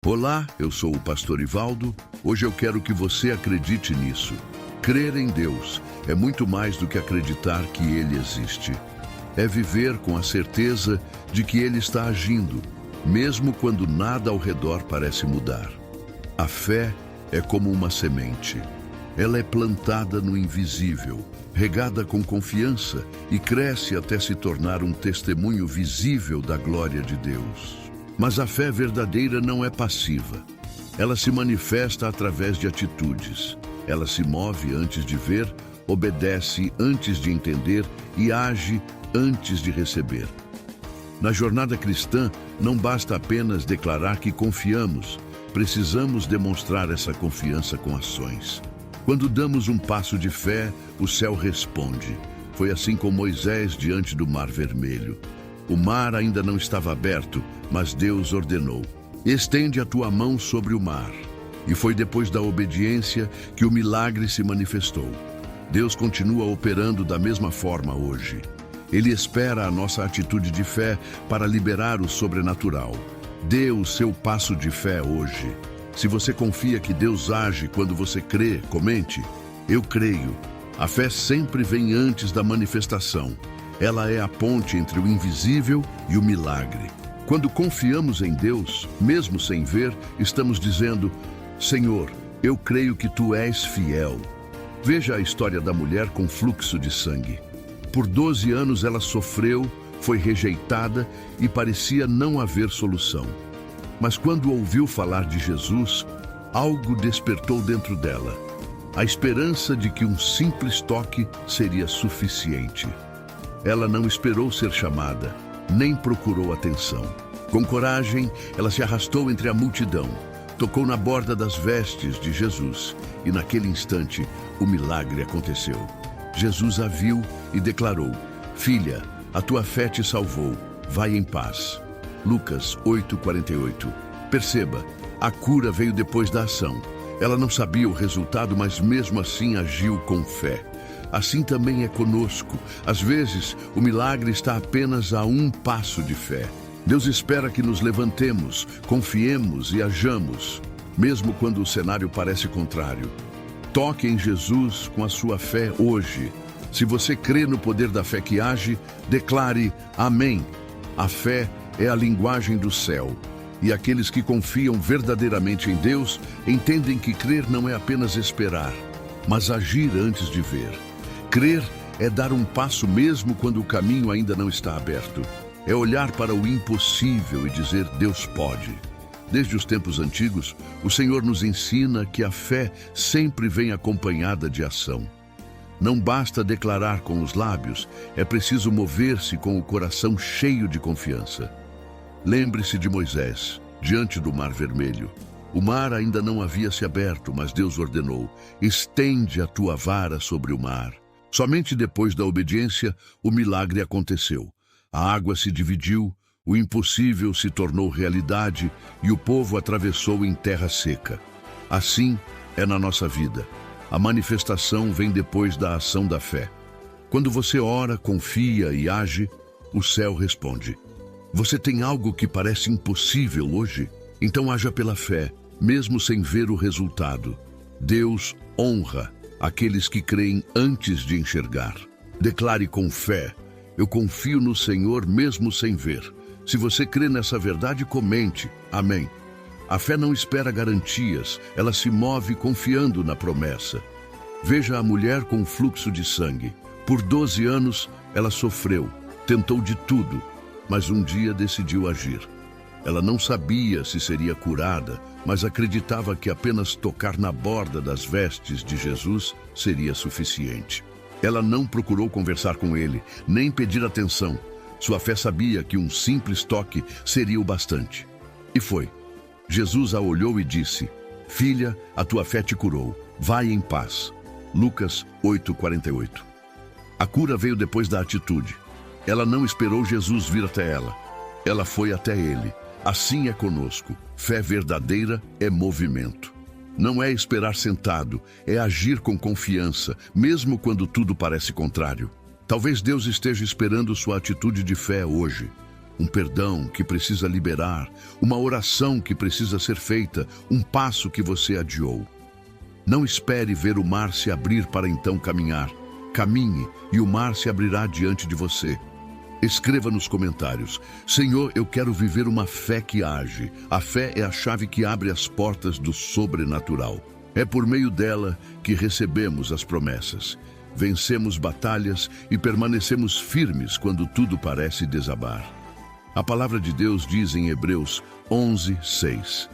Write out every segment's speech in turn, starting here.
Olá, eu sou o pastor Ivaldo. Hoje eu quero que você acredite nisso. Crer em Deus é muito mais do que acreditar que Ele existe. É viver com a certeza de que Ele está agindo, mesmo quando nada ao redor parece mudar. A fé é como uma semente. Ela é plantada no invisível, regada com confiança e cresce até se tornar um testemunho visível da glória de Deus. Mas a fé verdadeira não é passiva. Ela se manifesta através de atitudes. Ela se move antes de ver, obedece antes de entender e age antes de receber. Na jornada cristã, não basta apenas declarar que confiamos, precisamos demonstrar essa confiança com ações. Quando damos um passo de fé, o céu responde. Foi assim com Moisés diante do Mar Vermelho. O mar ainda não estava aberto, mas Deus ordenou: estende a tua mão sobre o mar. E foi depois da obediência que o milagre se manifestou. Deus continua operando da mesma forma hoje. Ele espera a nossa atitude de fé para liberar o sobrenatural. Dê o seu passo de fé hoje. Se você confia que Deus age quando você crê, comente: eu creio. A fé sempre vem antes da manifestação. Ela é a ponte entre o invisível e o milagre. Quando confiamos em Deus, mesmo sem ver, estamos dizendo: Senhor, eu creio que Tu és fiel. Veja a história da mulher com fluxo de sangue. Por 12 anos ela sofreu, foi rejeitada e parecia não haver solução. Mas quando ouviu falar de Jesus, algo despertou dentro dela. A esperança de que um simples toque seria suficiente. Ela não esperou ser chamada, nem procurou atenção. Com coragem, ela se arrastou entre a multidão, tocou na borda das vestes de Jesus e naquele instante o milagre aconteceu. Jesus a viu e declarou: filha, a tua fé te salvou, vai em paz. Lucas 8:48. Perceba, a cura veio depois da ação. Ela não sabia o resultado, mas mesmo assim agiu com fé. Assim também é conosco. Às vezes, o milagre está apenas a um passo de fé. Deus espera que nos levantemos, confiemos e hajamos, mesmo quando o cenário parece contrário. Toque em Jesus com a sua fé hoje. Se você crê no poder da fé que age, declare amém. A fé é a linguagem do céu. E aqueles que confiam verdadeiramente em Deus entendem que crer não é apenas esperar, mas agir antes de ver. Crer é dar um passo mesmo quando o caminho ainda não está aberto. É olhar para o impossível e dizer: Deus pode. Desde os tempos antigos, o Senhor nos ensina que a fé sempre vem acompanhada de ação. Não basta declarar com os lábios, é preciso mover-se com o coração cheio de confiança. Lembre-se de Moisés, diante do Mar Vermelho. O mar ainda não havia se aberto, mas Deus ordenou: estende a tua vara sobre o mar. Somente depois da obediência, o milagre aconteceu. A água se dividiu, o impossível se tornou realidade e o povo atravessou em terra seca. Assim é na nossa vida. A manifestação vem depois da ação da fé. Quando você ora, confia e age, o céu responde. Você tem algo que parece impossível hoje? Então haja pela fé, mesmo sem ver o resultado. Deus honra aqueles que creem antes de enxergar. Declare com fé: eu confio no Senhor mesmo sem ver. Se você crê nessa verdade, comente amém. A fé não espera garantias, ela se move confiando na promessa. Veja a mulher com fluxo de sangue. Por 12 anos ela sofreu, tentou de tudo, mas um dia decidiu agir. Ela não sabia se seria curada, mas acreditava que apenas tocar na borda das vestes de Jesus seria suficiente. Ela não procurou conversar com ele, nem pedir atenção. Sua fé sabia que um simples toque seria o bastante. E foi. Jesus a olhou e disse: filha, a tua fé te curou, vai em paz. Lucas 8:48. A cura veio depois da atitude. Ela não esperou Jesus vir até ela. Ela foi até ele. Assim é conosco. Fé verdadeira é movimento. Não é esperar sentado, é agir com confiança, mesmo quando tudo parece contrário. Talvez Deus esteja esperando sua atitude de fé hoje. um perdão que precisa liberar, uma oração que precisa ser feita, um passo que você adiou. Não espere ver o mar se abrir para então caminhar. Caminhe e o mar se abrirá diante de você. Escreva nos comentários: Senhor, eu quero viver uma fé que age. A fé é a chave que abre as portas do sobrenatural. É por meio dela que recebemos as promessas. Vencemos batalhas e permanecemos firmes quando tudo parece desabar. A palavra de Deus diz em Hebreus 11:6: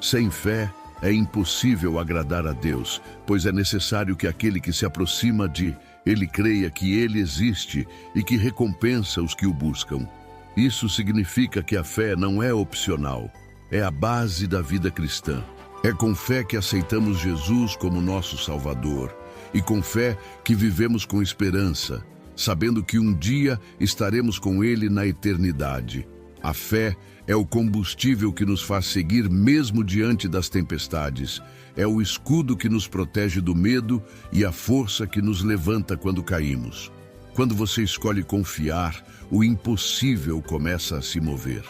Sem fé é impossível agradar a Deus, pois é necessário que aquele que se aproxima de Ele creia que Ele existe e que recompensa os que o buscam. Isso significa que a fé não é opcional, é a base da vida cristã. É com fé que aceitamos Jesus como nosso Salvador e com fé que vivemos com esperança, sabendo que um dia estaremos com Ele na eternidade. A fé é o combustível que nos faz seguir mesmo diante das tempestades. É o escudo que nos protege do medo e a força que nos levanta quando caímos. Quando você escolhe confiar, o impossível começa a se mover.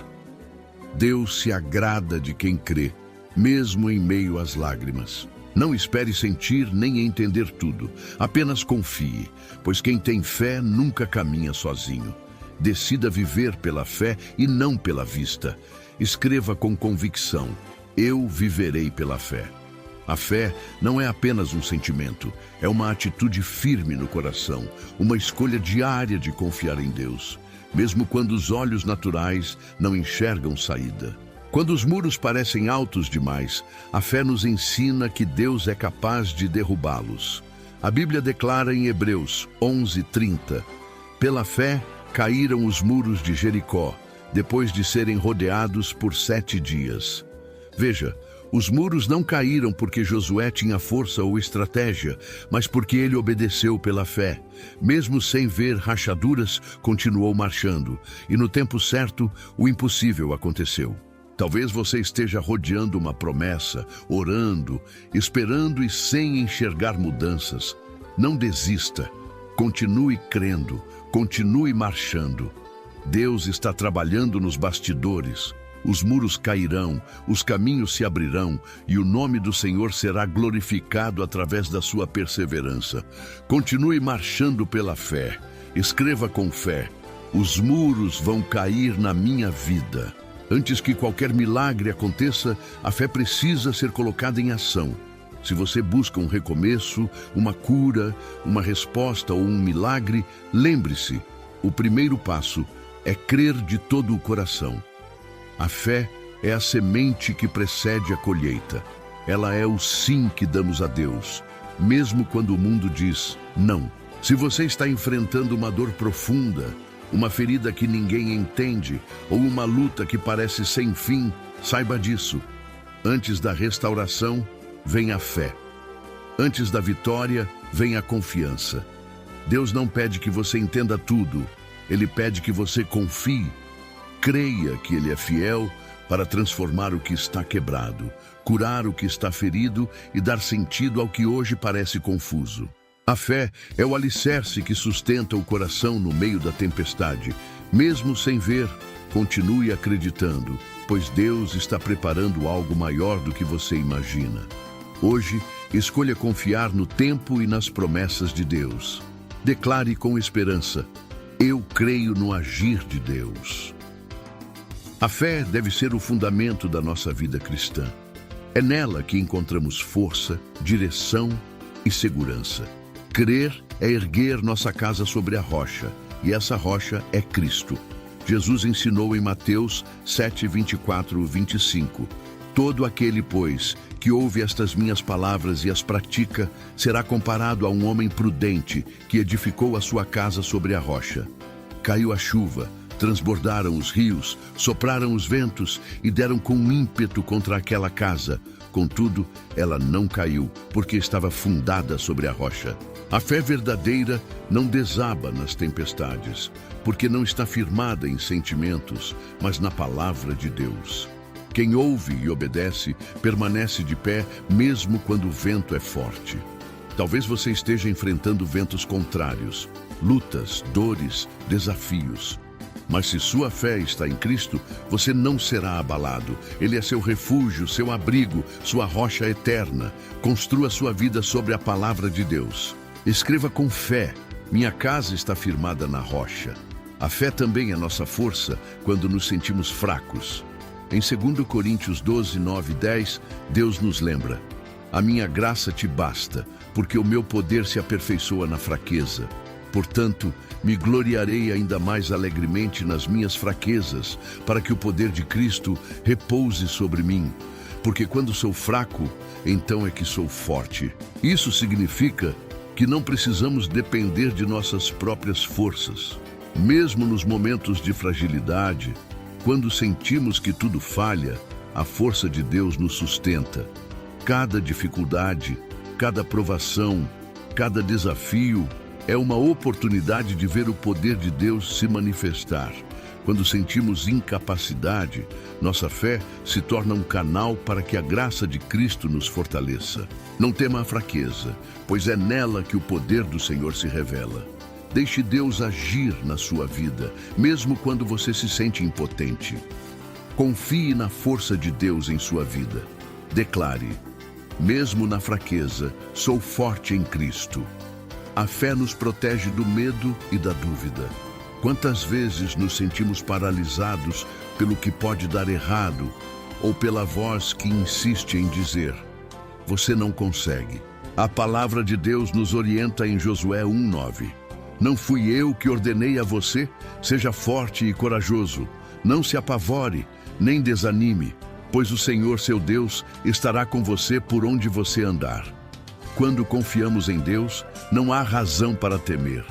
Deus se agrada de quem crê, mesmo em meio às lágrimas. Não espere sentir nem entender tudo. Apenas confie, pois quem tem fé nunca caminha sozinho. Decida viver pela fé e não pela vista. Escreva com convicção: eu viverei pela fé. A fé não é apenas um sentimento, é uma atitude firme no coração, uma escolha diária de confiar em Deus, mesmo quando os olhos naturais não enxergam saída. Quando os muros parecem altos demais, a fé nos ensina que Deus é capaz de derrubá-los. A Bíblia declara em Hebreus 11:30: Pela fé caíram os muros de Jericó, depois de serem rodeados por 7 dias. Veja, os muros não caíram porque Josué tinha força ou estratégia, mas porque ele obedeceu pela fé. Mesmo sem ver rachaduras, continuou marchando, e no tempo certo, o impossível aconteceu. Talvez você esteja rodeando uma promessa, orando, esperando e sem enxergar mudanças. Não desista. Continue crendo, continue marchando. Deus está trabalhando nos bastidores. Os muros cairão, os caminhos se abrirão e o nome do Senhor será glorificado através da sua perseverança. Continue marchando pela fé. Escreva com fé: os muros vão cair na minha vida. Antes que qualquer milagre aconteça, a fé precisa ser colocada em ação. Se você busca um recomeço, uma cura, uma resposta ou um milagre, lembre-se, o primeiro passo é crer de todo o coração. A fé é a semente que precede a colheita. Ela é o sim que damos a Deus, mesmo quando o mundo diz não. Se você está enfrentando uma dor profunda, uma ferida que ninguém entende ou uma luta que parece sem fim, saiba disso. Antes da restauração, vem a fé. Antes da vitória, vem a confiança. Deus não pede que você entenda tudo. Ele pede que você confie. Creia que Ele é fiel para transformar o que está quebrado, curar o que está ferido e dar sentido ao que hoje parece confuso. A fé é o alicerce que sustenta o coração no meio da tempestade. Mesmo sem ver, continue acreditando, pois Deus está preparando algo maior do que você imagina. Hoje, escolha confiar no tempo e nas promessas de Deus. Declare com esperança: eu creio no agir de Deus. A fé deve ser o fundamento da nossa vida cristã. É nela que encontramos força, direção e segurança. Crer é erguer nossa casa sobre a rocha, e essa rocha é Cristo. Jesus ensinou em Mateus 7:24-25: todo aquele, pois, que ouve estas minhas palavras e as pratica, será comparado a um homem prudente que edificou a sua casa sobre a rocha. Caiu a chuva, transbordaram os rios, sopraram os ventos e deram com ímpeto contra aquela casa. Contudo, ela não caiu, porque estava fundada sobre a rocha. A fé verdadeira não desaba nas tempestades, porque não está firmada em sentimentos, mas na palavra de Deus. Quem ouve e obedece permanece de pé mesmo quando o vento é forte. Talvez você esteja enfrentando ventos contrários, lutas, dores, desafios. Mas se sua fé está em Cristo, você não será abalado. Ele é seu refúgio, seu abrigo, sua rocha eterna. Construa sua vida sobre a palavra de Deus. Escreva com fé: minha casa está firmada na rocha. A fé também é nossa força quando nos sentimos fracos. Em 2 Coríntios 12, 9 e 10, Deus nos lembra: a minha graça te basta, porque o meu poder se aperfeiçoa na fraqueza. Portanto, me gloriarei ainda mais alegremente nas minhas fraquezas, para que o poder de Cristo repouse sobre mim. Porque quando sou fraco, então é que sou forte. Isso significa que não precisamos depender de nossas próprias forças. Mesmo nos momentos de fragilidade, quando sentimos que tudo falha, a força de Deus nos sustenta. Cada dificuldade, cada provação, cada desafio é uma oportunidade de ver o poder de Deus se manifestar. Quando sentimos incapacidade, nossa fé se torna um canal para que a graça de Cristo nos fortaleça. Não tema a fraqueza, pois é nela que o poder do Senhor se revela. Deixe Deus agir na sua vida, mesmo quando você se sente impotente. Confie na força de Deus em sua vida. Declare: mesmo na fraqueza, sou forte em Cristo. A fé nos protege do medo e da dúvida. Quantas vezes nos sentimos paralisados pelo que pode dar errado ou pela voz que insiste em dizer: você não consegue. A palavra de Deus nos orienta em Josué 1:9. Não fui eu que ordenei a você? Seja forte e corajoso. Não se apavore, nem desanime, pois o Senhor, seu Deus, estará com você por onde você andar. Quando confiamos em Deus, não há razão para temer.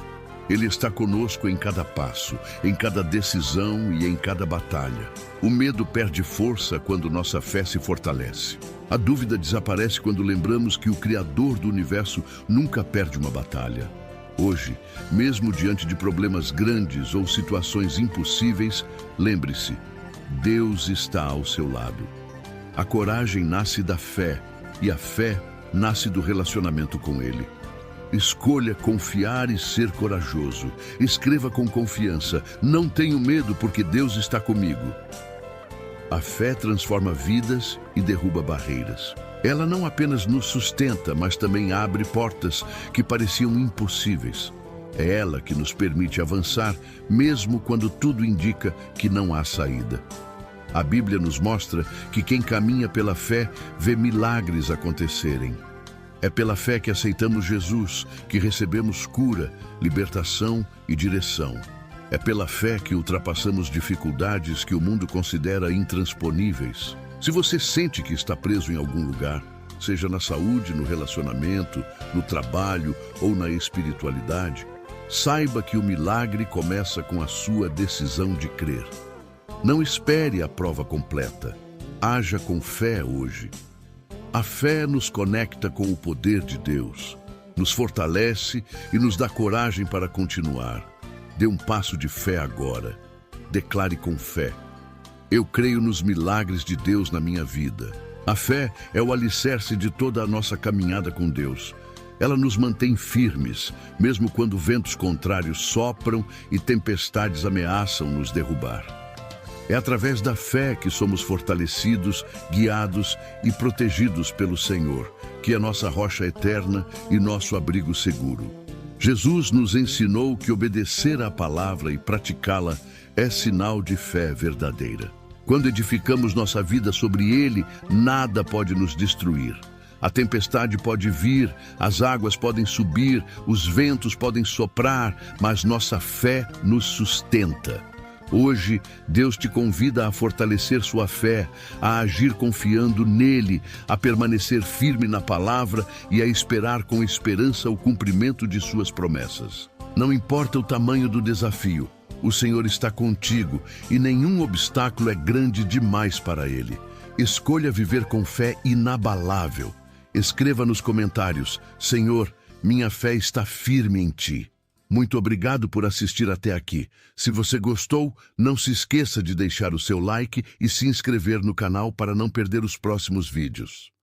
Ele está conosco em cada passo, em cada decisão e em cada batalha. O medo perde força quando nossa fé se fortalece. A dúvida desaparece quando lembramos que o Criador do universo nunca perde uma batalha. Hoje, mesmo diante de problemas grandes ou situações impossíveis, lembre-se: Deus está ao seu lado. A coragem nasce da fé e a fé nasce do relacionamento com Ele. Escolha confiar e ser corajoso. Escreva com confiança: não tenho medo porque Deus está comigo. A fé transforma vidas e derruba barreiras. Ela não apenas nos sustenta, mas também abre portas que pareciam impossíveis. É ela que nos permite avançar, mesmo quando tudo indica que não há saída. A Bíblia nos mostra que quem caminha pela fé vê milagres acontecerem. É pela fé que aceitamos Jesus, que recebemos cura, libertação e direção. É pela fé que ultrapassamos dificuldades que o mundo considera intransponíveis. Se você sente que está preso em algum lugar, seja na saúde, no relacionamento, no trabalho ou na espiritualidade, saiba que o milagre começa com a sua decisão de crer. Não espere a prova completa. Haja com fé hoje. A fé nos conecta com o poder de Deus, nos fortalece e nos dá coragem para continuar. Dê um passo de fé agora. Declare com fé: eu creio nos milagres de Deus na minha vida. A fé é o alicerce de toda a nossa caminhada com Deus. Ela nos mantém firmes, mesmo quando ventos contrários sopram e tempestades ameaçam nos derrubar. É através da fé que somos fortalecidos, guiados e protegidos pelo Senhor, que é nossa rocha eterna e nosso abrigo seguro. Jesus nos ensinou que obedecer à palavra e praticá-la é sinal de fé verdadeira. Quando edificamos nossa vida sobre Ele, nada pode nos destruir. A tempestade pode vir, as águas podem subir, os ventos podem soprar, mas nossa fé nos sustenta. Hoje, Deus te convida a fortalecer sua fé, a agir confiando nele, a permanecer firme na palavra e a esperar com esperança o cumprimento de suas promessas. Não importa o tamanho do desafio, o Senhor está contigo e nenhum obstáculo é grande demais para Ele. Escolha viver com fé inabalável. Escreva nos comentários: Senhor, minha fé está firme em Ti. Muito obrigado por assistir até aqui. Se você gostou, não se esqueça de deixar o seu like e se inscrever no canal para não perder os próximos vídeos.